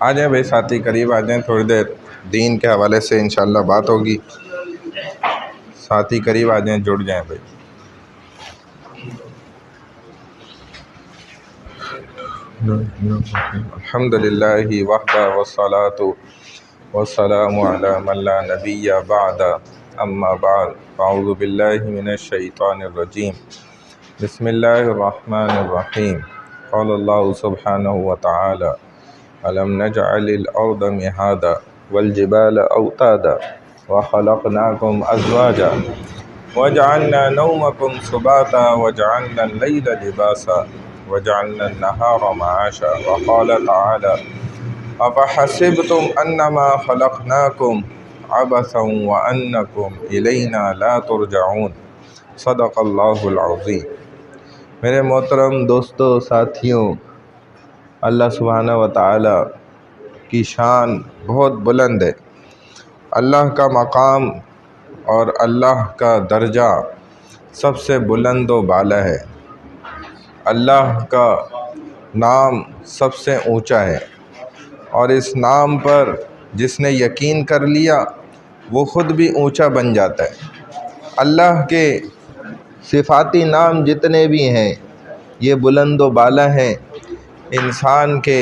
آ جائیں بھائی ساتھی قریب آ جائیں، تھوڑی دیر دین کے حوالے سے انشاءاللہ بات ہوگی۔ ساتھی قریب آ جائیں، جڑ جائیں بھائی۔ الحمدللہ وحدہ والصلاۃ والسلام علی من لا نبی بعد، اما بعد، اعوذ باللہ من الشیطان الرجیم، بسم اللہ الرحمن الرحیم۔ قال اللہ سبحانہ وتعالی أَلَمْ نَجْعَلِ الْأَرْضَ مِهَادًا وَالْجِبَالَ أَوْتَادًا وَخَلَقْنَاكُمْ أَزْوَاجًا وَجَعَلْنَا نَوْمَكُمْ سُبَاتًا وَجَعَلْنَا اللَّيْلَ لِبَاسًا وَجَعَلْنَا النَّهَارَ مَعَاشًا وقال تعالى أَفَحَسِبْتُمْ أَنَّمَا خَلَقْنَاكُمْ عَبَثًا وَأَنَّكُمْ إِلَيْنَا لَا تُرْجَعُونَ۔ صدق اللہ العظیم۔ میرے محترم دوستو، ساتھیوں، اللہ سبحانہ و تعالی کی شان بہت بلند ہے۔ اللہ کا مقام اور اللہ کا درجہ سب سے بلند و بالا ہے۔ اللہ کا نام سب سے اونچا ہے، اور اس نام پر جس نے یقین کر لیا وہ خود بھی اونچا بن جاتا ہے۔ اللہ کے صفاتی نام جتنے بھی ہیں یہ بلند و بالا ہیں، انسان کے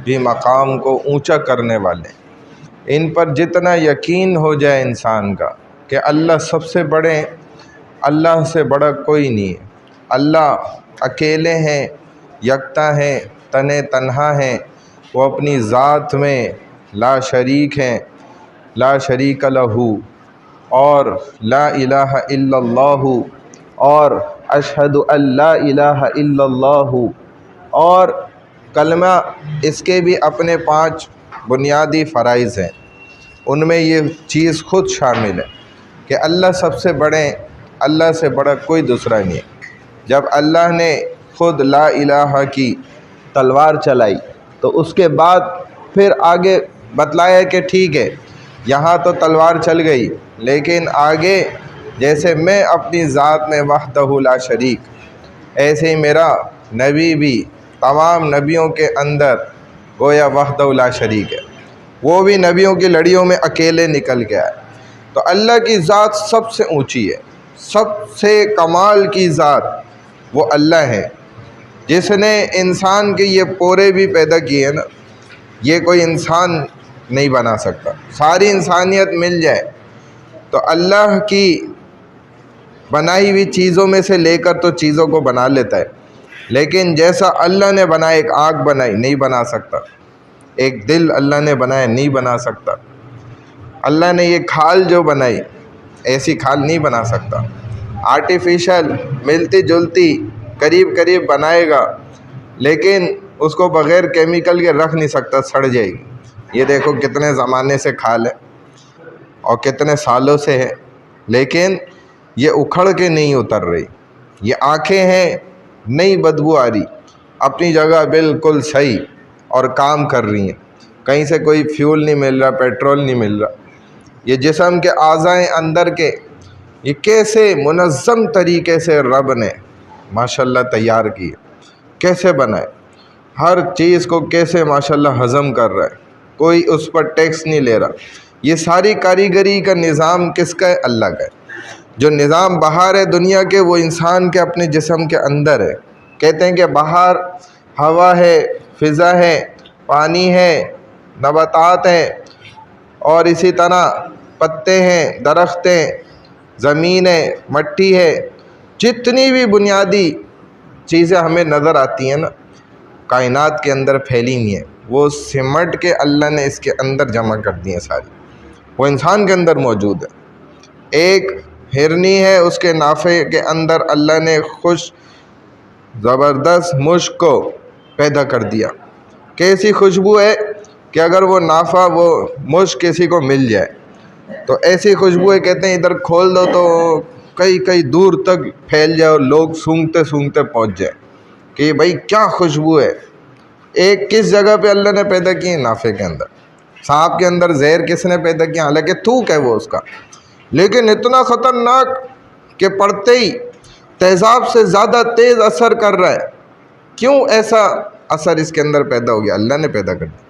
بھی مقام کو اونچا کرنے والے۔ ان پر جتنا یقین ہو جائے انسان کا کہ اللہ سب سے بڑے، اللہ سے بڑا کوئی نہیں ہے، اللہ اکیلے ہیں، یکتا ہیں، تنہا ہیں، وہ اپنی ذات میں لا شریک ہیں، لا شریک لہ، اور لا الہ الا اللہ، اور اشہد ان لا الہ الا اللہ، اور کلمہ اس کے بھی اپنے 5 بنیادی فرائض ہیں، ان میں یہ چیز خود شامل ہے کہ اللہ سب سے بڑے، اللہ سے بڑا کوئی دوسرا نہیں ہے۔ جب اللہ نے خود لا الہ کی تلوار چلائی تو اس کے بعد پھر آگے بتلایا کہ ٹھیک ہے یہاں تو تلوار چل گئی، لیکن آگے جیسے میں اپنی ذات میں وحدہ لا شریک، ایسے ہی میرا نبی بھی تمام نبیوں کے اندر گویا وحدہ لا شریک ہے، وہ بھی نبیوں کی لڑیوں میں اکیلے نکل گیا ہے۔ تو اللہ کی ذات سب سے اونچی ہے، سب سے کمال کی ذات وہ اللہ ہے، جس نے انسان کے یہ پورے بھی پیدا کیے نا، یہ کوئی انسان نہیں بنا سکتا۔ ساری انسانیت مل جائے تو اللہ کی بنائی ہوئی چیزوں میں سے لے کر تو چیزوں کو بنا لیتا ہے، لیکن جیسا اللہ نے بنایا، ایک آنکھ بنائی نہیں بنا سکتا، ایک دل اللہ نے بنایا نہیں بنا سکتا، اللہ نے یہ کھال جو بنائی ایسی کھال نہیں بنا سکتا، آرٹیفیشل ملتی جلتی قریب بنائے گا، لیکن اس کو بغیر کیمیکل کے رکھ نہیں سکتا، سڑ جائے گی۔ یہ دیکھو کتنے زمانے سے کھال ہے اور کتنے سالوں سے ہے، لیکن یہ اکھڑ کے نہیں اتر رہی۔ یہ آنکھیں ہیں، نہیں بدبو آ رہی، اپنی جگہ بالکل صحیح اور کام کر رہی ہیں، کہیں سے کوئی فیول نہیں مل رہا، پیٹرول نہیں مل رہا۔ یہ جسم کے اعضائیں اندر کے یہ کیسے منظم طریقے سے رب نے ماشاءاللہ تیار کی، کیسے بنائے، ہر چیز کو کیسے ماشاءاللہ ہضم کر رہا ہے، کوئی اس پر ٹیکس نہیں لے رہا۔ یہ ساری کاریگری کا نظام کس کا ہے؟ اللہ کا ہے۔ جو نظام باہر ہے دنیا کے، وہ انسان کے اپنے جسم کے اندر ہے۔ کہتے ہیں کہ باہر ہوا ہے، فضا ہے، پانی ہے، نباتات ہیں، اور اسی طرح پتے ہیں، درخت ہیں، زمین ہے، مٹی ہے، جتنی بھی بنیادی چیزیں ہمیں نظر آتی ہیں نا کائنات کے اندر پھیلی ہوئی ہیں، وہ سمٹ کے اللہ نے اس کے اندر جمع کر دی ہیں ساری، وہ انسان کے اندر موجود ہے۔ ایک ہرنی ہے، اس کے نافے کے اندر اللہ نے خوش زبردست مشک کو پیدا کر دیا۔ کیسی خوشبو ہے کہ اگر وہ نافع، وہ مشک کسی کو مل جائے تو ایسی خوشبو ہے، کہتے ہیں ادھر کھول دو تو کئی دور تک پھیل جائے اور لوگ سونگھتے سونگھتے پہنچ جائے کہ یہ بھائی کیا خوشبو ہے۔ ایک کس جگہ پہ اللہ نے پیدا کی ہے؟ نافے کے اندر۔ سانپ کے اندر زہر کس نے پیدا کیا؟ حالانکہ تھوک ہے وہ اس کا، لیکن اتنا خطرناک کہ پڑھتے ہی تیزاب سے زیادہ تیز اثر کر رہا ہے۔ کیوں ایسا اثر اس کے اندر پیدا ہو گیا؟ اللہ نے پیدا کر دیا۔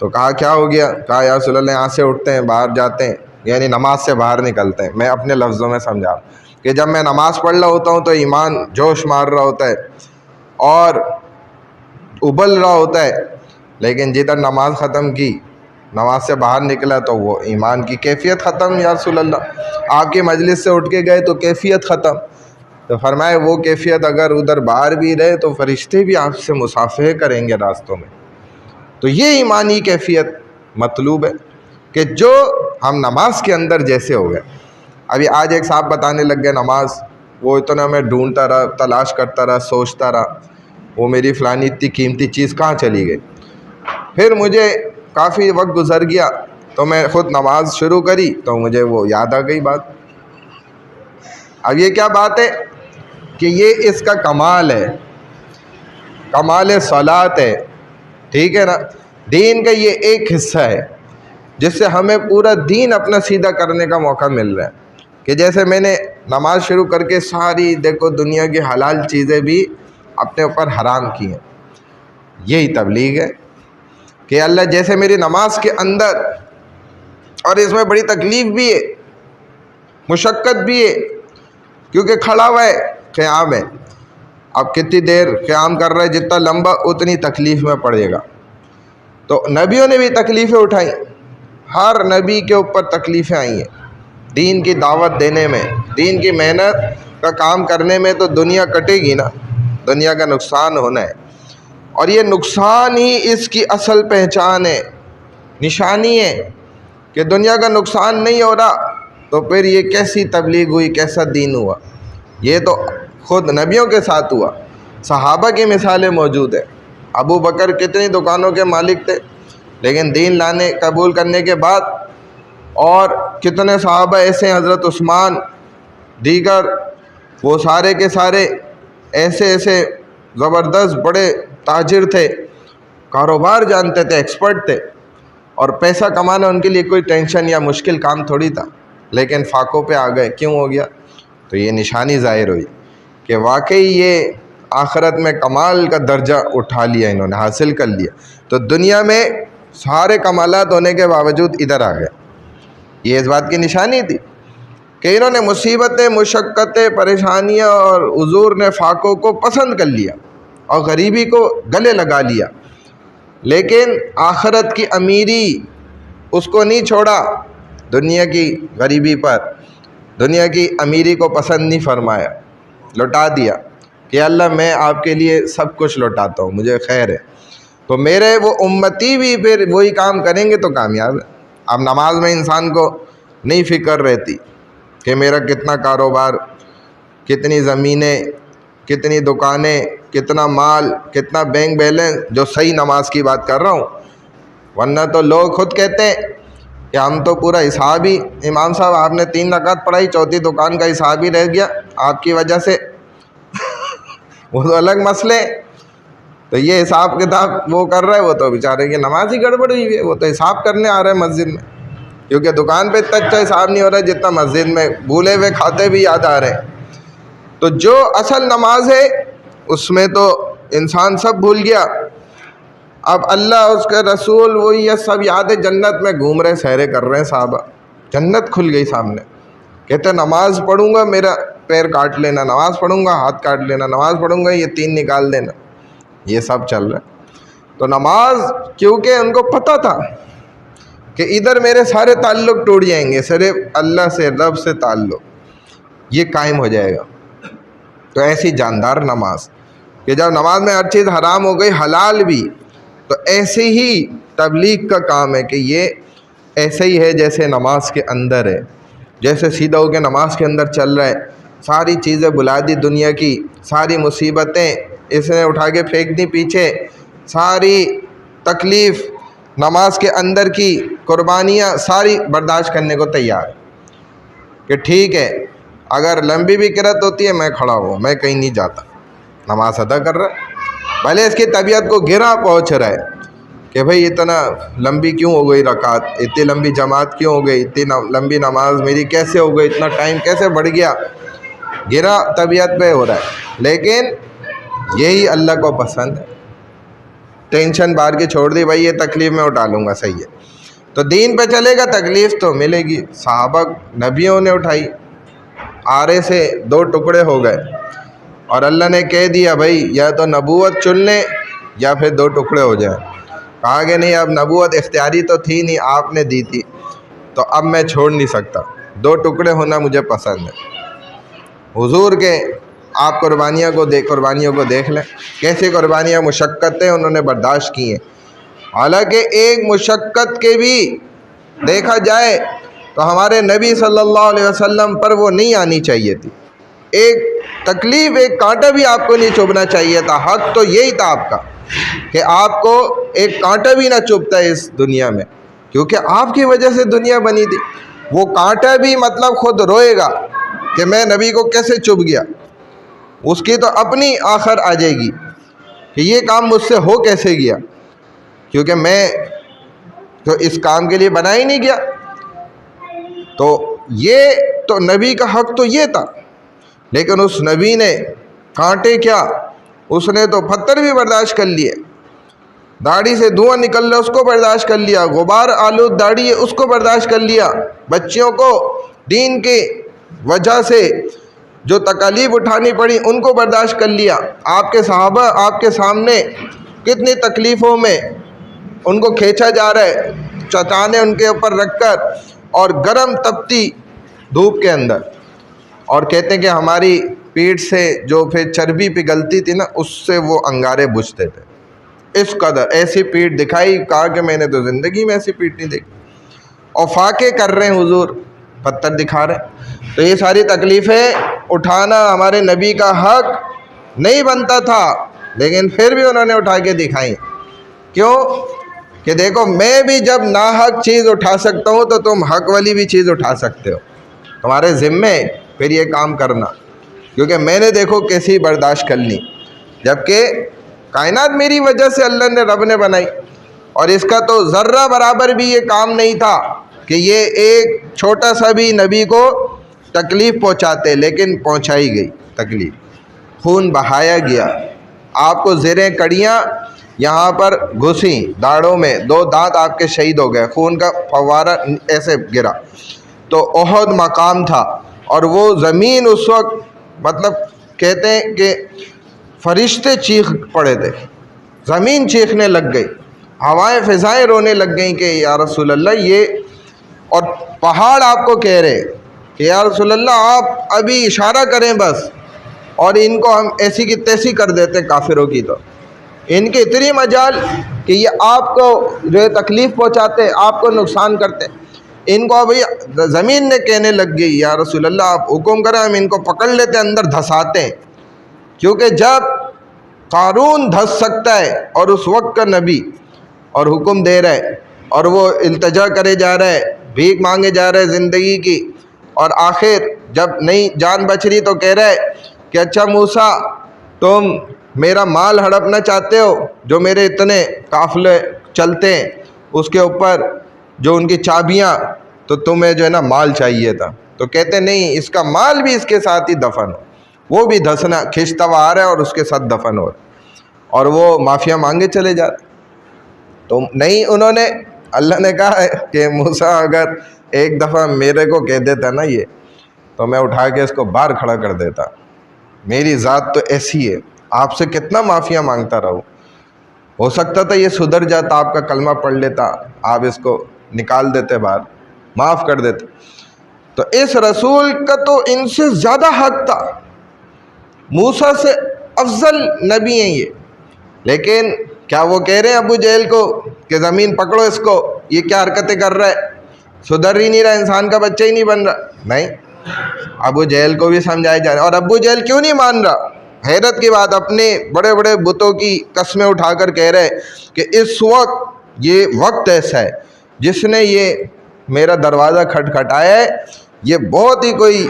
تو کہا کیا ہو گیا؟ کہا یا رسول اللہ یہاں سے اٹھتے ہیں باہر جاتے ہیں، یعنی نماز سے باہر نکلتے ہیں۔ میں اپنے لفظوں میں سمجھا کہ جب میں نماز پڑھ رہا ہوتا ہوں تو ایمان جوش مار رہا ہوتا ہے اور ابل رہا ہوتا ہے، لیکن جدھر نماز ختم کی، نماز سے باہر نکلا تو وہ ایمان کی کیفیت ختم۔ یا رسول اللہ آپ کی مجلس سے اٹھ کے گئے تو کیفیت ختم۔ تو فرمائے وہ کیفیت اگر ادھر باہر بھی رہے تو فرشتے بھی آپ سے مصافحہ کریں گے راستوں میں۔ تو یہ ایمانی کیفیت مطلوب ہے کہ جو ہم نماز کے اندر جیسے ہو گئے۔ ابھی آج ایک صاحب بتانے لگ گئے نماز، وہ اتنا میں ڈھونڈتا رہا، تلاش کرتا رہا، سوچتا رہا وہ میری فلانی اتنی قیمتی چیز کہاں چلی گئی۔ پھر مجھے کافی وقت گزر گیا تو میں خود نماز شروع کری تو مجھے وہ یاد آ گئی بات۔ اب یہ کیا بات ہے کہ یہ اس کا کمال ہے، کمال صلاۃ ہے، ٹھیک ہے نا۔ دین کا یہ ایک حصہ ہے جس سے ہمیں پورا دین اپنا سیدھا کرنے کا موقع مل رہا ہے کہ جیسے میں نے نماز شروع کر کے ساری دیکھو دنیا کی حلال چیزیں بھی اپنے اوپر حرام کی ہیں۔ یہی تبلیغ ہے کہ اللہ جیسے میری نماز کے اندر، اور اس میں بڑی تکلیف بھی ہے، مشقت بھی ہے، کیونکہ کھڑا ہوا ہے، قیام ہے۔ اب کتنی دیر قیام کر رہا ہے، جتنا لمبا اتنی تکلیف میں پڑے گا۔ تو نبیوں نے بھی تکلیفیں اٹھائیں، ہر نبی کے اوپر تکلیفیں آئی ہیں دین کی دعوت دینے میں، دین کی محنت کا کام کرنے میں۔ تو دنیا کٹے گی نا، دنیا کا نقصان ہونا ہے، اور یہ نقصان ہی اس کی اصل پہچان ہے، نشانی ہے کہ دنیا کا نقصان نہیں ہو رہا تو پھر یہ کیسی تبلیغ ہوئی، کیسا دین ہوا؟ یہ تو خود نبیوں کے ساتھ ہوا۔ صحابہ کی مثالیں موجود ہیں۔ ابو بکر کتنی دکانوں کے مالک تھے، لیکن دین لانے قبول کرنے کے بعد، اور کتنے صحابہ ایسے ہیں، حضرت عثمان، دیگر وہ سارے کے سارے ایسے زبردست بڑے تاجر تھے، کاروبار جانتے تھے، ایکسپرٹ تھے، اور پیسہ کمانا ان کے لیے کوئی ٹینشن یا مشکل کام تھوڑی تھا، لیکن فاقوں پہ آ گئے۔ کیوں ہو گیا؟ تو یہ نشانی ظاہر ہوئی کہ واقعی یہ آخرت میں کمال کا درجہ اٹھا لیا، انہوں نے حاصل کر لیا۔ تو دنیا میں سارے کمالات ہونے کے باوجود ادھر آ گئے۔ یہ اس بات کی نشانی تھی کہ انہوں نے مصیبتیں، مشقتیں، پریشانیاں، اور حضور نے فاقوں کو پسند کر لیا اور غریبی کو گلے لگا لیا، لیکن آخرت کی امیری اس کو نہیں چھوڑا دنیا کی غریبی پر، دنیا کی امیری کو پسند نہیں فرمایا، لوٹا دیا کہ اللہ میں آپ کے لیے سب کچھ لوٹاتا ہوں، مجھے خیر ہے۔ تو میرے وہ امتی بھی پھر وہی کام کریں گے تو کامیاب ہے۔ اب نماز میں انسان کو نہیں فکر رہتی کہ میرا کتنا کاروبار، کتنی زمینیں، کتنی دکانیں، کتنا مال، کتنا بینک بیلنس، جو صحیح نماز کی بات کر رہا ہوں۔ ورنہ تو لوگ خود کہتے ہیں کہ ہم تو پورا حساب ہی، امام صاحب آپ نے 3 رکعت پڑھائی، چوتھی دکان کا حساب ہی رہ گیا آپ کی وجہ سے۔ وہ تو الگ مسئلے۔ تو یہ حساب کتاب وہ کر رہا ہے، وہ تو بیچارے کی نماز ہی گڑبڑ ہوئی ہے، وہ تو حساب کرنے آ رہا ہے مسجد میں، کیونکہ دکان پہ اتنا اچھا حساب نہیں ہو رہا ہے جتنا مسجد میں، بھولے ہوئے کھاتے بھی یاد آ رہے ہیں۔ تو جو اصل نماز ہے اس میں تو انسان سب بھول گیا۔ اب اللہ، اس کے رسول، وہی یہ سب یاد ہے، جنت میں گھوم رہے، سیرے کر رہے ہیں صحابہ، جنت کھل گئی سامنے۔ کہتے نماز پڑھوں گا میرا پیر کاٹ لینا، نماز پڑھوں گا ہاتھ کاٹ لینا، نماز پڑھوں گا یہ 3 نکال دینا، یہ سب چل رہا ہے۔ تو نماز، کیونکہ ان کو پتہ تھا کہ ادھر میرے سارے تعلق ٹوٹ جائیں گے، صرف اللہ سے، رب سے تعلق یہ قائم ہو جائے گا۔ تو ایسی جاندار نماز کہ جب نماز میں ہر چیز حرام ہو گئی، حلال بھی، تو ایسے ہی تبلیغ کا کام ہے کہ یہ ایسے ہی ہے جیسے نماز کے اندر ہے، جیسے سیدھا ہو کے نماز کے اندر چل رہا ہے، ساری چیزیں بلا دی دنیا کی، ساری مصیبتیں اس نے اٹھا کے پھینک دی پیچھے، ساری تکلیف نماز کے اندر کی، قربانیاں ساری برداشت کرنے کو تیار کہ ٹھیک ہے اگر لمبی بھی قرات ہوتی ہے میں کھڑا ہوں، میں کہیں نہیں جاتا، نماز ادا کر رہا ہے، بھلے اس کی طبیعت کو گرا پہنچ رہا ہے کہ بھئی اتنا لمبی کیوں ہو گئی رکعت، اتنی لمبی جماعت کیوں ہو گئی، اتنی لمبی نماز میری کیسے ہو گئی، اتنا ٹائم کیسے بڑھ گیا، گرا طبیعت پہ ہو رہا ہے، لیکن یہی اللہ کو پسند ہے ٹینشن بار کی چھوڑ دی، بھائی یہ تکلیف میں اٹھا لوں گا، صحیح ہے، تو دین پہ چلے گا، تکلیف تو ملے گی۔ صحابہ نبیوں نے اٹھائی، آرے سے 2 ٹکڑے ہو گئے، اور اللہ نے کہہ دیا بھائی یا تو نبوت چن لیں یا پھر 2 ٹکڑے ہو جائیں۔ کہا کہ نہیں، اب نبوت اختیاری تو تھی نہیں، آپ نے دی تھی، تو اب میں چھوڑ نہیں سکتا، 2 ٹکڑے ہونا مجھے پسند ہے۔ حضور کے آپ قربانیوں کو دیکھ لیں، کیسی قربانیاں، مشقتیں انہوں نے برداشت کی ہیں، حالانکہ ایک مشقت کے بھی دیکھا جائے تو ہمارے نبی صلی اللہ علیہ وسلم پر وہ نہیں آنی چاہیے تھی، ایک تکلیف، ایک کانٹا بھی آپ کو نہیں چبھنا چاہیے تھا۔ حق تو یہی تھا آپ کا کہ آپ کو ایک کانٹا بھی نہ چبھتا اس دنیا میں، کیونکہ آپ کی وجہ سے دنیا بنی تھی۔ وہ کانٹا بھی مطلب خود روئے گا کہ میں نبی کو کیسے چبھ گیا، اس کی تو اپنی آخر آ جائے گی کہ یہ کام مجھ سے ہو کیسے گیا، کیونکہ میں تو اس کام کے لیے بنا ہی نہیں گیا۔ تو یہ تو نبی کا حق تو یہ تھا، لیکن اس نبی نے کانٹے کیا، اس نے تو پتھر بھی برداشت کر لیے، داڑھی سے دھواں نکل رہا اس کو برداشت کر لیا، غبار آلود داڑھی ہے اس کو برداشت کر لیا، بچیوں کو دین کی وجہ سے جو تکالیف اٹھانی پڑی ان کو برداشت کر لیا۔ آپ کے صحابہ آپ کے سامنے کتنی تکلیفوں میں ان کو کھینچا جا رہا ہے، چٹانیں ان کے اوپر رکھ کر اور گرم تپتی دھوپ کے اندر، اور کہتے ہیں کہ ہماری پیٹھ سے جو پھر چربی پگھلتی تھی نا، اس سے وہ انگارے بجھتے تھے، اس قدر ایسی پیٹھ دکھائی۔ کہا کہ میں نے تو زندگی میں ایسی پیٹھ نہیں دیکھی، اور فاقے کر رہے ہیں حضور، پتھر دکھا رہے ہیں۔ تو یہ ساری تکلیفیں اٹھانا ہمارے نبی کا حق نہیں بنتا تھا، لیکن پھر بھی انہوں نے اٹھا کے دکھائی۔ کیوں کہ دیکھو، میں بھی جب ناحق چیز اٹھا سکتا ہوں تو تم حق والی بھی چیز اٹھا سکتے ہو، تمہارے ذمے پھر یہ کام کرنا، کیونکہ میں نے دیکھو کیسی برداشت کر لی، جبکہ کائنات میری وجہ سے اللہ نے رب نے بنائی، اور اس کا تو ذرہ برابر بھی یہ کام نہیں تھا کہ یہ ایک چھوٹا سا بھی نبی کو تکلیف پہنچاتے، لیکن پہنچائی گئی تکلیف، خون بہایا گیا، آپ کو زیریں کڑیاں یہاں پر گھسیں داڑھوں میں، 2 دانت آپ کے شہید ہو گئے، خون کا فوارہ ایسے گرا۔ تو احد مقام تھا، اور وہ زمین اس وقت مطلب کہتے ہیں کہ فرشتے چیخ پڑے تھے، زمین چیخنے لگ گئی، ہوائیں فضائیں رونے لگ گئیں کہ یا رسول اللہ یہ، اور پہاڑ آپ کو کہہ رہے کہ یا رسول اللہ آپ ابھی اشارہ کریں بس، اور ان کو ہم ایسی کی تیسی کر دیتے کافروں کی، تو ان کی اتنی مجال کہ یہ آپ کو جو ہے تکلیف پہنچاتے، آپ کو نقصان کرتے، ان کو ابھی زمین نے کہنے لگ گئی یا رسول اللہ آپ حکم کریں، ہم ان کو پکڑ لیتے اندر دھساتے ہیں، کیونکہ جب قارون دھس سکتا ہے اور اس وقت کا نبی اور حکم دے رہا ہے، اور وہ التجا کرے جا رہا ہے، بھیک مانگے جا رہے زندگی کی، اور آخر جب نہیں جان بچ رہی تو کہہ رہا ہے کہ اچھا موسیٰ تم میرا مال ہڑپنا چاہتے ہو، جو میرے اتنے قافلے چلتے ہیں اس کے اوپر جو ان کی چابیاں، تو تمہیں جو ہے نا مال چاہیے تھا، تو کہتے نہیں، اس کا مال بھی اس کے ساتھ ہی دفن ہو، وہ بھی دھسنا کھنچتا ہوا آ رہا ہے اور اس کے ساتھ دفن ہو رہا ہے، اور وہ معافیا مانگے چلے جا رہے۔ تو نہیں، انہوں نے، اللہ نے کہا ہے کہ موسیٰ اگر ایک دفعہ میرے کو کہہ دیتا نا یہ، تو میں اٹھا کے اس کو باہر کھڑا کر دیتا، میری ذات تو ایسی ہے، آپ سے کتنا معافیا مانگتا رہو، ہو سکتا تھا یہ سدھر جاتا، آپ کا کلمہ پڑھ لیتا، آپ اس کو نکال دیتے باہر، معاف کر دیتے۔ تو اس رسول کا تو ان سے زیادہ حق تھا، موسیٰ سے افضل نبی ہیں یہ، لیکن کیا وہ کہہ رہے ہیں ابو جہل کو کہ زمین پکڑو اس کو، یہ کیا حرکتیں کر رہا ہے، سدھر ہی نہیں رہا، انسان کا بچہ ہی نہیں بن رہا؟ نہیں، ابو جہل کو بھی سمجھائے جا رہے، اور ابو جہل کیوں نہیں مان رہا؟ حیرت کی بات، اپنے بڑے بڑے بتوں کی قسمیں اٹھا کر کہہ رہے کہ اس وقت یہ وقت ایسا ہے، جس نے یہ میرا دروازہ کھٹکھٹایا ہے یہ بہت ہی کوئی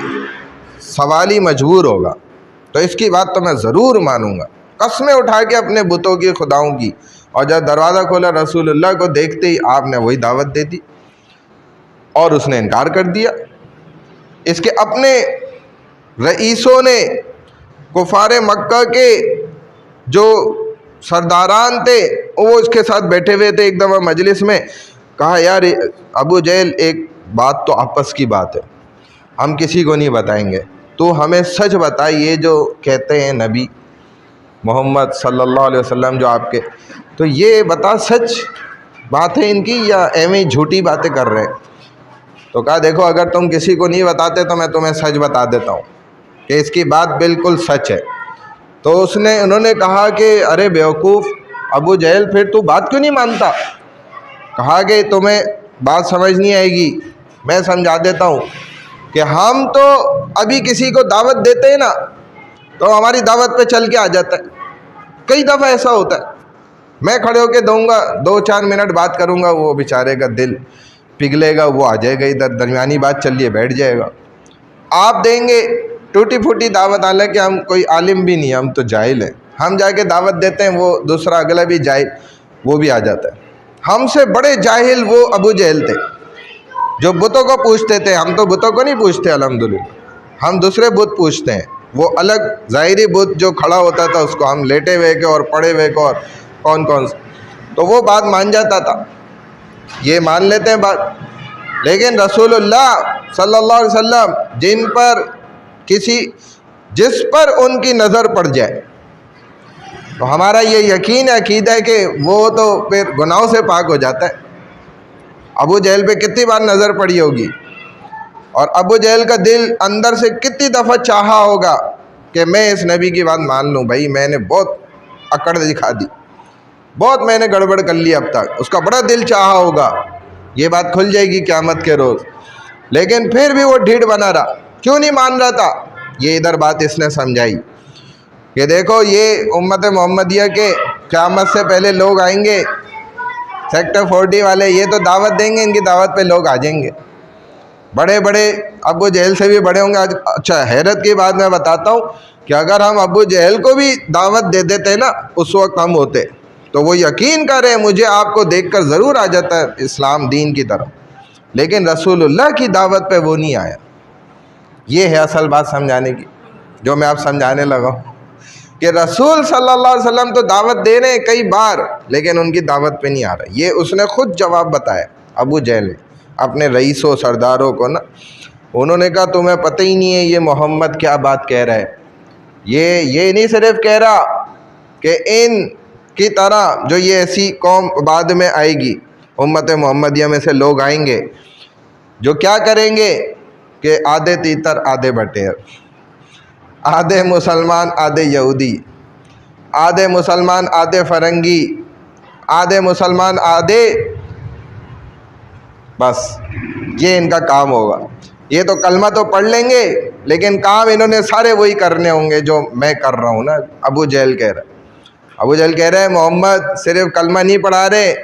سوالی مجبور ہوگا، تو اس کی بات تو میں ضرور مانوں گا، قسمیں اٹھا کے اپنے بتوں کی، خداؤں کی، اور جب دروازہ کھولا رسول اللہ کو دیکھتے ہی آپ نے وہی دعوت دے دی، اور اس نے انکار کر دیا۔ اس کے اپنے رئیسوں نے، کفار مکہ کے جو سرداران تھے وہ اس کے ساتھ بیٹھے ہوئے تھے. ایک دفعہ مجلس میں کہا یار ابو جہل ایک بات تو آپس کی بات ہے, ہم کسی کو نہیں بتائیں گے, تو ہمیں سچ بتائی یہ جو کہتے ہیں نبی محمد صلی اللہ علیہ وسلم جو آپ کے, تو یہ بتا سچ بات ہے ان کی یا ایویں جھوٹی باتیں کر رہے ہیں. تو کہا دیکھو اگر تم کسی کو نہیں بتاتے تو میں تمہیں سچ بتا دیتا ہوں کہ اس کی بات بالکل سچ ہے. تو انہوں نے کہا کہ ارے بیوقوف ابو جہل پھر تو بات کیوں نہیں مانتا؟ کہا کہ تمہیں بات سمجھ نہیں آئے گی, میں سمجھا دیتا ہوں کہ ہم تو ابھی کسی کو دعوت دیتے ہیں نا تو ہماری دعوت پہ چل کے آ جاتا ہے. کئی دفعہ ایسا ہوتا ہے, میں کھڑے ہو کے دوں گا 2-4 منٹ بات کروں گا, وہ بیچارے کا دل پگھلے گا, وہ آ جائے گا ادھر, درمیانی بات چل لیے بیٹھ جائے گا. آپ دیں گے ٹوٹی پھوٹی دعوت, حالانکہ ہم کوئی عالم بھی نہیں, ہم تو جاہل ہیں, ہم جا کے دعوت دیتے ہیں, وہ دوسرا اگلا بھی جاہل وہ بھی آ جاتا ہے. ہم سے بڑے جاہل وہ ابو جہل تھے جو بتوں کو پوچھتے تھے. ہم تو بتوں کو نہیں پوچھتے الحمدللہ, ہم دوسرے بت پوچھتے ہیں. وہ الگ ظاہری بت جو کھڑا ہوتا تھا اس کو ہم لیٹے ہوئے کے اور پڑے ہوئے کو اور کون سے, تو وہ بات مان جاتا تھا, یہ مان لیتے ہیں بات. لیکن رسول اللہ صلی اللہ علیہ وسلم جس پر ان کی نظر پڑ جائے تو ہمارا یہ یقین عقیدہ ہے کہ وہ تو پھر گناہوں سے پاک ہو جاتا ہے. ابو جہل پہ کتنی بار نظر پڑی ہوگی, اور ابو جہل کا دل اندر سے کتنی دفعہ چاہا ہوگا کہ میں اس نبی کی بات مان لوں. بھائی میں نے بہت اکڑ دکھا دی, بہت میں نے گڑبڑ کر لی اب تک, اس کا بڑا دل چاہا ہوگا یہ بات کھل جائے گی قیامت کے روز. لیکن پھر بھی وہ ڈھیڑ بنا رہا. کیوں نہیں مان رہا تھا؟ یہ ادھر بات اس نے سمجھائی کہ دیکھو یہ امت محمدیہ کے قیامت سے پہلے لوگ آئیں گے, سیکٹر 40 والے, یہ تو دعوت دیں گے, ان کی دعوت پہ لوگ آ جائیں گے, بڑے بڑے ابو جہل سے بھی بڑے ہوں گے. اچھا حیرت کی بات میں بتاتا ہوں کہ اگر ہم ابو جہل کو بھی دعوت دے دیتے نا اس وقت ہم ہوتے, تو وہ یقین کریں مجھے آپ کو دیکھ کر ضرور آ جاتا ہے اسلام دین کی طرف, لیکن رسول اللہ کی دعوت پہ وہ نہیں آیا. یہ ہے اصل بات سمجھانے کی جو میں آپ سمجھانے لگا ہوں کہ رسول صلی اللہ علیہ وسلم تو دعوت دے رہے ہیں کئی بار, لیکن ان کی دعوت پہ نہیں آ رہا. یہ اس نے خود جواب بتایا ابو جہل نے اپنے رئیسوں سرداروں کو نا. انہوں نے کہا تمہیں پتہ ہی نہیں ہے یہ محمد کیا بات کہہ رہا ہے. یہ نہیں صرف کہہ رہا کہ ان کی طرح جو یہ ایسی قوم بعد میں آئے گی, امت محمدیہ میں سے لوگ آئیں گے جو کیا کریں گے کہ آدھے تیتر آدھے بٹیر, آدھے مسلمان آدھے یہودی, آدھے مسلمان آدھے فرنگی, آدھے مسلمان آدھے, بس یہ ان کا کام ہوگا. یہ تو کلمہ تو پڑھ لیں گے لیکن کام انہوں نے سارے وہی کرنے ہوں گے جو میں کر رہا ہوں نا. ابو جہل کہہ رہا ہے, ابو جہل کہہ رہے ہیں محمد صرف کلمہ نہیں پڑھا رہے,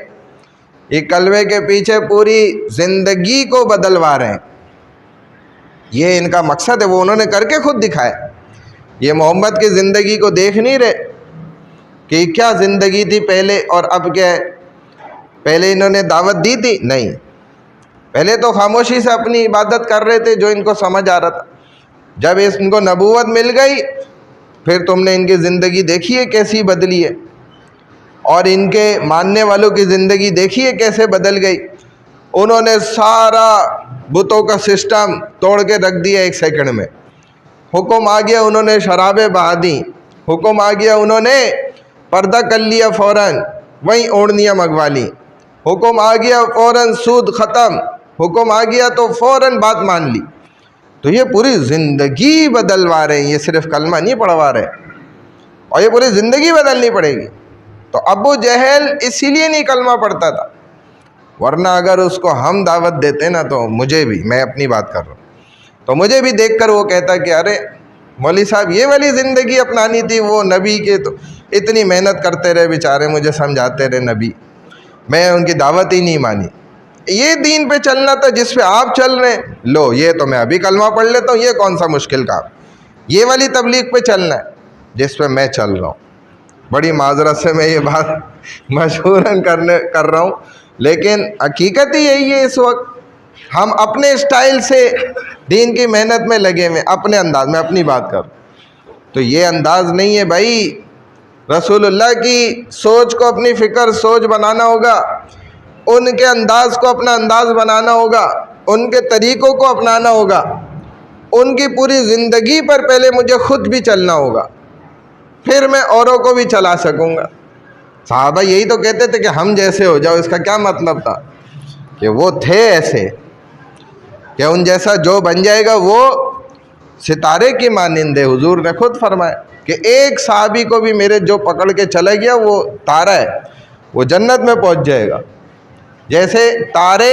یہ کلمے کے پیچھے پوری زندگی کو بدلوا رہے ہیں. یہ ان کا مقصد ہے, وہ انہوں نے کر کے خود دکھایا. یہ محمد کی زندگی کو دیکھ نہیں رہے کہ کیا زندگی تھی پہلے اور اب کیا ہے. پہلے انہوں نے دعوت دی تھی نہیں, پہلے تو خاموشی سے اپنی عبادت کر رہے تھے جو ان کو سمجھ آ رہا تھا. جب ان کو نبوت مل گئی پھر تم نے ان کی زندگی دیکھی ہے کیسی بدلی ہے, اور ان کے ماننے والوں کی زندگی دیکھی ہے کیسے بدل گئی. انہوں نے سارا بتوں کا سسٹم توڑ کے رکھ دیا 1 سیکنڈ میں. حکم آ گیا انہوں نے شرابیں بہا دیں, حکم آ گیا انہوں نے پردہ کر لیا فوراً, وہیں اوڑھنیاں منگوا لیں, حکم آ گیا فوراً سود ختم, حکم آ گیا تو فوراً بات مان لی. تو یہ پوری زندگی بدلوا رہے ہیں, یہ صرف کلمہ نہیں پڑھوا رہے, اور یہ پوری زندگی بدلنی پڑے گی. تو ابو جہل اسی لیے نہیں کلمہ پڑھتا تھا, ورنہ اگر اس کو ہم دعوت دیتے نا تو مجھے بھی, میں اپنی بات کر رہا ہوں, تو مجھے بھی دیکھ کر وہ کہتا کہ ارے مولوی صاحب یہ والی زندگی اپنانی تھی, وہ نبی کے تو اتنی محنت کرتے رہے بیچارے, مجھے سمجھاتے رہے نبی, میں ان کی دعوت ہی نہیں مانی. یہ دین پہ چلنا تھا جس پہ آپ چل رہے ہیں, لو یہ تو میں ابھی کلمہ پڑھ لیتا ہوں, یہ کون سا مشکل کام. یہ والی تبلیغ پہ چلنا ہے جس پہ میں چل رہا ہوں. بڑی معذرت سے میں یہ بات مشہوراً کر رہا ہوں, لیکن حقیقت ہی یہی ہے. اس وقت ہم اپنے اسٹائل سے دین کی محنت میں لگے ہوئے, اپنے انداز میں, اپنی بات کر, تو یہ انداز نہیں ہے بھائی. رسول اللہ کی سوچ کو اپنی فکر سوچ بنانا ہوگا، ان کے انداز کو اپنا انداز بنانا ہوگا، ان کے طریقوں کو اپنانا ہوگا، ان کی پوری زندگی پر پہلے مجھے خود بھی چلنا ہوگا، پھر میں اوروں کو بھی چلا سکوں گا۔ صحابہ یہی تو کہتے تھے کہ ہم جیسے ہو جاؤ، اس کا کیا مطلب تھا؟ کہ وہ تھے ایسے کہ ان جیسا جو بن جائے گا وہ ستارے کی مانند ہے۔ حضور نے خود فرمایا کہ ایک صحابی کو بھی میرے جو پکڑ کے چلا گیا وہ تارا ہے، وہ جنت میں پہنچ جائے گا۔ جیسے تارے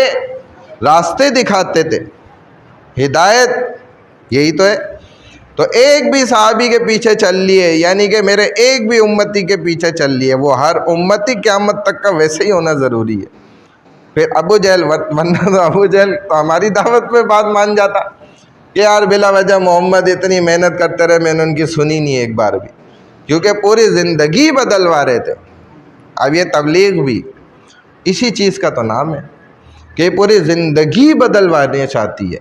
راستے دکھاتے تھے، ہدایت یہی تو ہے۔ تو ایک بھی صحابی کے پیچھے چل لیے، یعنی کہ میرے ایک بھی امتی کے پیچھے چل لیے، وہ ہر امتی قیامت تک کا ویسے ہی ہونا ضروری ہے۔ پھر ابو جہل، ورنہ تو ابو جہل تو ہماری دعوت پہ بات مان جاتا کہ یار بلا وجہ محمد اتنی محنت کرتے رہے، میں نے ان کی سنی نہیں ایک بار بھی، کیونکہ پوری زندگی بدلوا رہے تھے۔ اب یہ تبلیغ بھی اسی چیز کا تو نام ہے کہ پوری زندگی بدلوانے چاہتی ہے۔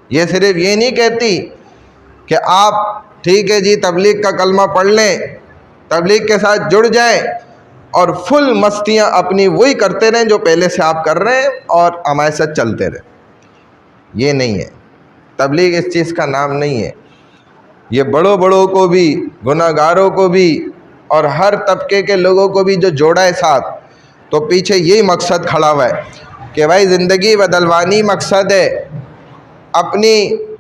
یہ صرف یہ نہیں کہتی کہ آپ ٹھیک ہے جی تبلیغ کا کلمہ پڑھ لیں، تبلیغ کے ساتھ جڑ جائیں اور فل مستیاں اپنی وہی کرتے رہیں جو پہلے سے آپ کر رہے ہیں اور ہمارے ساتھ چلتے رہیں۔ یہ نہیں ہے، تبلیغ اس چیز کا نام نہیں ہے۔ یہ بڑوں کو بھی، گناہ گاروں کو بھی اور ہر طبقے کے لوگوں کو بھی جو جوڑا ہے ساتھ، تو پیچھے یہی مقصد کھڑا ہوا ہے کہ بھائی زندگی بدلوانی مقصد ہے، اپنی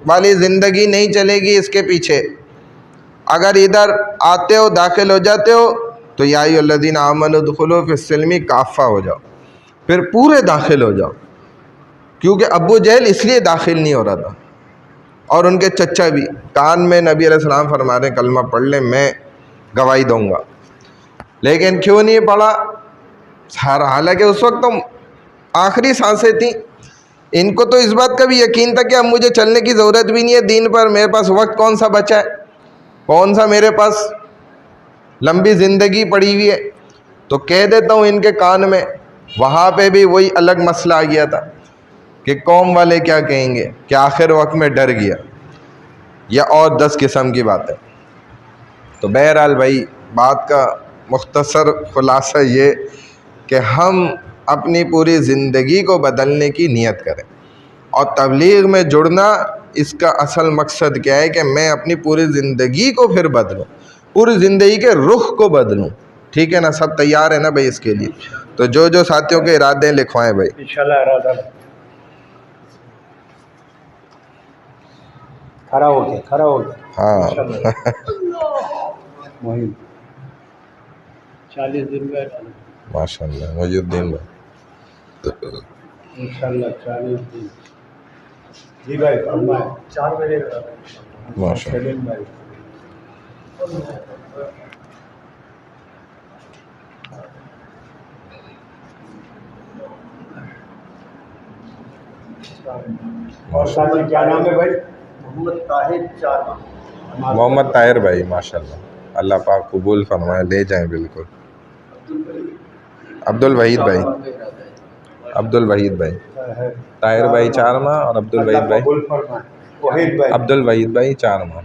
والی زندگی نہیں چلے گی اس کے پیچھے۔ اگر ادھر آتے ہو داخل ہو جاتے ہو تو یا ایھا الذین آمنوا ادخلوا فی السلم کافہ ہو جاؤ، پھر پورے داخل ہو جاؤ۔ کیونکہ ابو جہل اس لیے داخل نہیں ہو رہا تھا، اور ان کے چچا بھی کان میں نبی علیہ السلام فرما رہے ہیں کلمہ پڑھ لیں میں گواہی دوں گا، لیکن کیوں نہیں پڑھا؟ حالانکہ اس وقت تو آخری سانسیں تھیں، ان کو تو اس بات کا بھی یقین تھا کہ اب مجھے چلنے کی ضرورت بھی نہیں ہے دین پر، میرے پاس وقت کون سا بچا ہے، کون سا میرے پاس لمبی زندگی پڑی ہوئی ہے۔ تو کہہ دیتا ہوں ان کے کان میں، وہاں پہ بھی وہی الگ مسئلہ آ گیا تھا کہ قوم والے کیا کہیں گے، کہ آخر وقت میں ڈر گیا، یا اور 10 قسم کی باتیں۔ تو بہرحال بھائی بات کا مختصر خلاصہ یہ کہ ہم اپنی پوری زندگی کو بدلنے کی نیت کریں، اور تبلیغ میں جڑنا اس کا اصل مقصد کیا ہے کہ میں اپنی پوری زندگی کو پھر بدلوں، پوری زندگی کے رخ کو بدلوں۔ ٹھیک ہے نا؟ سب تیار ہے نا بھائی اس کے لیے؟ تو جو ساتھیوں کے ارادے لکھوائیں بھائی انشاءاللہ ارادہ کھڑا ہو گیا ہاں مہم 40 دن کا ماشاء اللہ محی الدین بھائی انشاءاللہ 40 دن۔ جی بھائی فرمائیں۔ 4 بجے ماشاء اللہ۔ سلیم بھائی اور ساتھی کیا نام ہے بھائی؟ محمد طاہر چارما۔ محمد طاہر بھائی ماشاء اللہ، اللہ پاک قبول فرمائے، لے جائیں بالکل۔ عبد الوحید بھائی، عبد الوحید بھائی، طاہر بھائی 4 ماہ اور عبد الوحید بھائی، قبول فرمائے۔ وحید بھائی، عبد الوحید بھائی 4 ماہ۔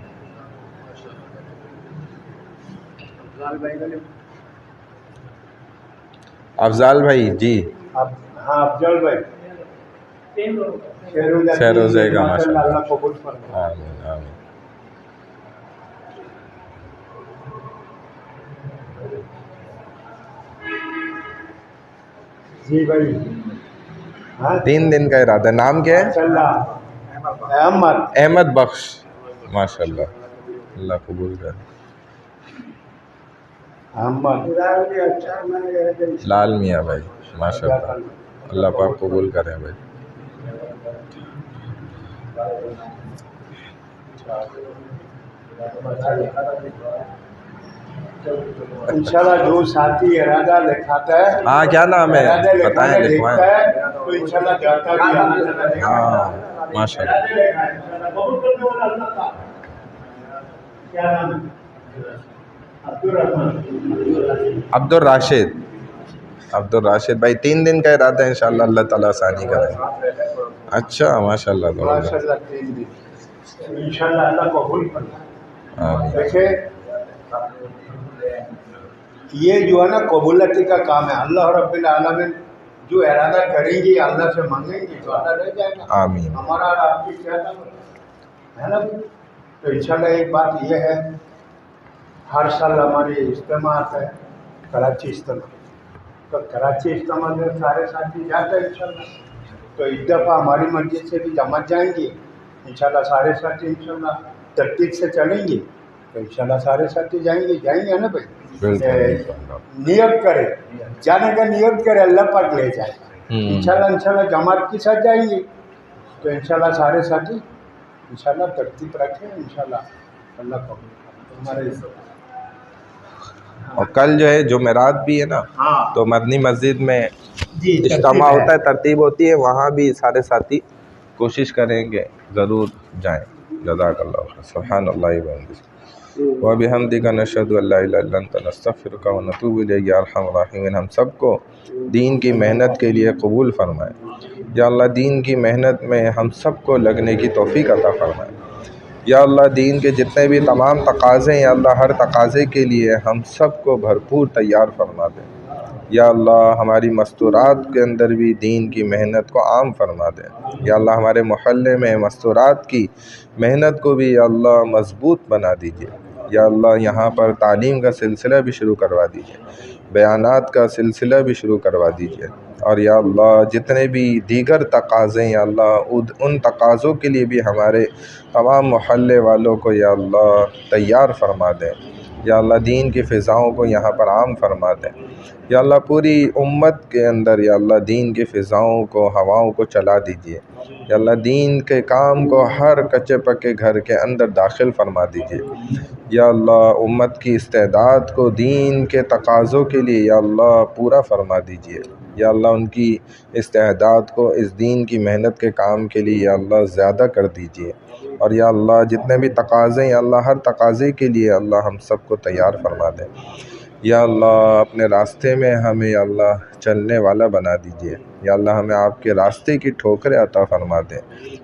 افضال بھائی جی، ہاں افضل بھائی، شہ روزے کا ماشاء اللہ اللہ۔ قبول فرمائے۔ آمین آمین۔ جی بھائی، ہاں 3 دن کا ارادہ۔ نام کیا ہے؟ احمد احمد بخش ماشاء اللہ، اللہ قبول کرے۔ احمد لال میاں بھائی ماشاء اللہ، اللہ پاک قبول کرے بھائی۔ انشاءاللہ جو ساتھی ارادہ لکھاتا ہے، ہاں کیا نام ہے ارادہ بتائیں، لکھتا لکھوائیں۔ ہے تو انشاءاللہ جاتا بھی ہے۔ ہاں ماشاء اللہ۔ کیا نام ہے؟ عبد الرحمن، عبد الراشد، عبد الراشد بھائی 3 دن کا ارادہ ہے، انشاءاللہ اللہ تعالیٰ آسانی کرے۔ اچھا ماشاء اللہ ماشاء اللہ 3 دن انشاءاللہ اللہ قبول فرمائے۔ آمین۔ دیکھیں یہ جو ہے نا قبولیتی کا کام ہے. اللہ رب العالمین جو ارادہ کریں گے اللہ سے مانگیں گے تو اللہ رہ جائے گا. آمین. ہمارا اور آپ کی کیا کام ہے نا. تو انشاءاللہ ایک بات یہ ہے، ہر سال ہماری اجتماعات ہے، کراچی اجتماع. تو کراچی اجتماع میں سارے ساتھی جاتے ہیں انشاءاللہ. تو ایک دفعہ ہماری مسجد سے بھی جماعت جائیں گے انشاءاللہ. سارے ساتھی انشاءاللہ ترتیب سے چلیں گے تو انشاءاللہ سارے ساتھی جائیں گے نا بھائی. نیت کرے جانے کا، نیت کرے اللہ پاک لے جائے انشاءاللہ جماعت کے ساتھ جائیں گے تو انشاءاللہ سارے ساتھی انشاءاللہ ترتیب رکھیں انشاءاللہ اللہ قبول ہمارے. اور کل جو ہے جمعرات بھی ہے نا، تو مدنی مسجد میں اجتماع ہوتا ہے، ترتیب ہوتی ہے، وہاں بھی سارے ساتھی کوشش کریں گے ضرور جائیں. جزاک اللہ خیر. سبحان اللہ وبحمدہ وبحمدک نشہد ان لا الہ الا انت نستغفرک ونتوب الیک. یا ارحم الراحمین ہم سب کو دین کی محنت کے لیے قبول فرمائے. یا اللہ دین کی محنت میں ہم سب کو لگنے کی توفیق عطا فرمائے. یا اللہ دین کے جتنے بھی تمام تقاضے ہیں، یا اللہ ہر تقاضے کے لیے ہم سب کو بھرپور تیار فرما دیں. یا اللہ ہماری مستورات کے اندر بھی دین کی محنت کو عام فرما دیں. یا اللہ ہمارے محلے میں مستورات کی محنت کو بھی یا اللہ مضبوط بنا دیجیے. یا اللہ یہاں پر تعلیم کا سلسلہ بھی شروع کروا دیجیے، بیانات کا سلسلہ بھی شروع کروا دیجیے. اور یا اللہ جتنے بھی دیگر تقاضے ہیں یا اللہ ان تقاضوں کے لیے بھی ہمارے تمام محلے والوں کو یا اللہ تیار فرما دیں. یا اللہ دین کی فضاؤں کو یہاں پر عام فرما دیں. یا اللہ پوری امت کے اندر یا اللہ دین کی فضاؤں کو، ہواؤں کو چلا دیجیے. یا اللہ دین کے کام کو ہر کچے پکے گھر کے اندر داخل فرما دیجیے. یا اللہ امت کی استعداد کو دین کے تقاضوں کے لیے یا اللہ پورا فرما دیجیے. یا اللہ ان کی استعداد کو اس دین کی محنت کے کام کے لیے یا اللہ زیادہ کر دیجیے. اور یا اللہ جتنے بھی تقاضے ہیں یا اللہ ہر تقاضے کے لیے اللہ ہم سب کو تیار فرما دیں. یا اللہ اپنے راستے میں ہمیں یا اللہ چلنے والا بنا دیجیے. یا اللہ ہمیں آپ کے راستے کی ٹھوکریں عطا فرما دیں.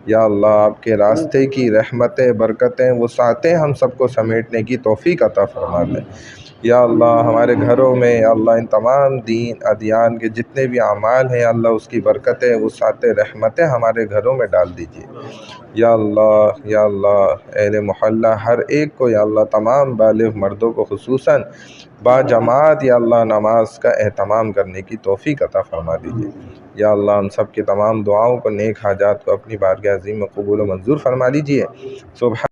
یا اللہ آپ کے راستے کی رحمتیں، برکتیں، وسعتیں ہم سب کو سمیٹنے کی توفیق عطا فرما دیں. یا اللہ ہمارے گھروں میں یا اللہ ان تمام دین ادیان کے جتنے بھی اعمال ہیں یا اللہ اس کی برکتیں، وسعتیں، رحمتیں ہمارے گھروں میں ڈال دیجیے. یا اللہ اہل محلہ ہر ایک کو یا اللہ تمام بالغ مردوں کو خصوصاً با جماعت یا اللہ نماز کا اہتمام کرنے کی توفیق عطا فرما دیجیے. یا اللہ ہم سب کی تمام دعاؤں کو، نیک حاجات کو اپنی بارگاہ عظیم میں قبول و منظور فرما لیجیے. سبحان